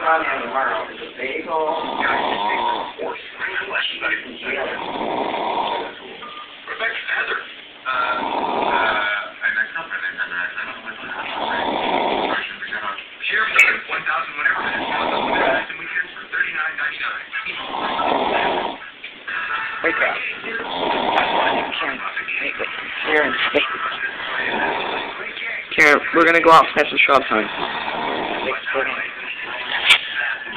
on there tomorrow. Bagel. Rebecca, Heather. Sheriff said 1,000 whatever minutes. And weekends for $39.99. Wake up. Karen, we're gonna go out past the shop time.